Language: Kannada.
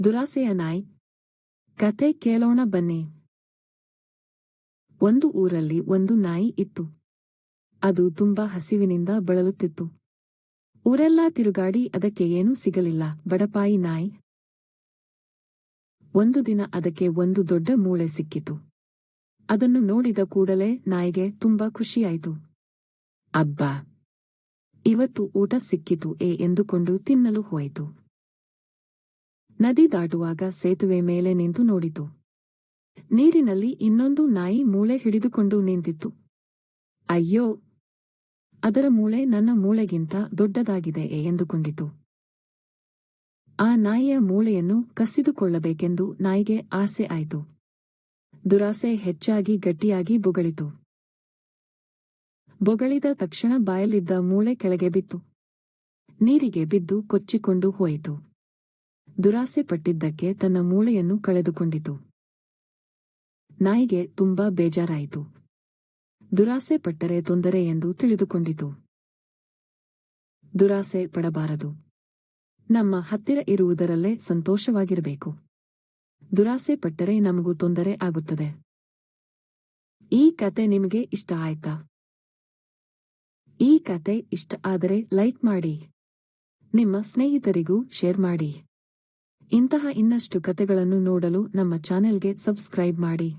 ದುರಾಸೆಯ ನಾಯಿ. ಕತೆ ಕೇಳೋಣ ಬನ್ನಿ. ಒಂದು ಊರಲ್ಲಿ ಒಂದು ನಾಯಿ ಇತ್ತು. ಅದು ತುಂಬಾ ಹಸಿವಿನಿಂದ ಬಳಲುತ್ತಿತ್ತು. ಊರೆಲ್ಲಾ ತಿರುಗಾಡಿ ಅದಕ್ಕೆ ಏನೂ ಸಿಗಲಿಲ್ಲ. ಬಡಪಾಯಿ ನಾಯಿ. ಒಂದು ದಿನ ಅದಕ್ಕೆ ಒಂದು ದೊಡ್ಡ ಮೂಳೆ ಸಿಕ್ಕಿತು. ಅದನ್ನು ನೋಡಿದ ಕೂಡಲೇ ನಾಯಿಗೆ ತುಂಬಾ ಖುಷಿಯಾಯಿತು. ಅಬ್ಬಾ, ಇವತ್ತು ಊಟ ಸಿಕ್ಕಿತು ಎಂದುಕೊಂಡು ತಿನ್ನಲು ಹೋಯಿತು. ನದಿ ದಾಟುವಾಗ ಸೇತುವೆ ಮೇಲೆ ನಿಂತು ನೋಡಿತು. ನೀರಿನಲ್ಲಿ ಇನ್ನೊಂದು ನಾಯಿ ಮೂಳೆ ಹಿಡಿದುಕೊಂಡು ನಿಂತಿತ್ತು. ಅಯ್ಯೋ, ಅದರ ಮೂಳೆ ನನ್ನ ಮೂಳೆಗಿಂತ ದೊಡ್ಡದಾಗಿದೆ ಎಂದುಕೊಂಡಿತು. ಆ ನಾಯಿಯ ಮೂಳೆಯನ್ನು ಕಸಿದುಕೊಳ್ಳಬೇಕೆಂದು ನಾಯಿಗೆ ಆಸೆ ಆಯಿತು. ದುರಾಸೆ ಹೆಚ್ಚಾಗಿ ಗಟ್ಟಿಯಾಗಿ ಬೊಗಳಿತು. ಬೊಗಳಿದ ತಕ್ಷಣ ಬಾಯಲ್ಲಿದ್ದ ಮೂಳೆ ಕೆಳಗೆ ಬಿತ್ತು. ನೀರಿಗೆ ಬಿದ್ದು ಕೊಚ್ಚಿಕೊಂಡು ಹೋಯಿತು. ದುರಾಸೆ ಪಟ್ಟಿದ್ದಕ್ಕೆ ತನ್ನ ಮೂಳೆಯನ್ನು ಕಳೆದುಕೊಂಡಿತು. ನಾಯಿಗೆ ತುಂಬಾ ಬೇಜಾರಾಯಿತು. ದುರಾಸೆ ಪಟ್ಟರೆ ತೊಂದರೆ ಎಂದು ತಿಳಿದುಕೊಂಡಿತು. ದುರಾಸೆ ಪಡಬಾರದು. ನಮ್ಮ ಹತ್ತಿರ ಇರುವುದರಲ್ಲೇ ಸಂತೋಷವಾಗಿರಬೇಕು. ದುರಾಸೆ ಪಟ್ಟರೆ ನಮಗೂ ತೊಂದರೆ ಆಗುತ್ತದೆ. ಈ ಕತೆ ನಿಮಗೆ ಇಷ್ಟ ಆಯ್ತಾ? ಈ ಕತೆ ಇಷ್ಟ ಆದರೆ ಲೈಕ್ ಮಾಡಿ. ನಿಮ್ಮ ಸ್ನೇಹಿತರಿಗೂ ಶೇರ್ ಮಾಡಿ. ಇಂತಹ ಇನ್ನಷ್ಟು ಕತೆಗಳನ್ನು ನೋಡಲು ನಮ್ಮ ಚಾನೆಲ್ಗೆ ಸಬ್ಸ್ಕ್ರೈಬ್ ಮಾಡಿ.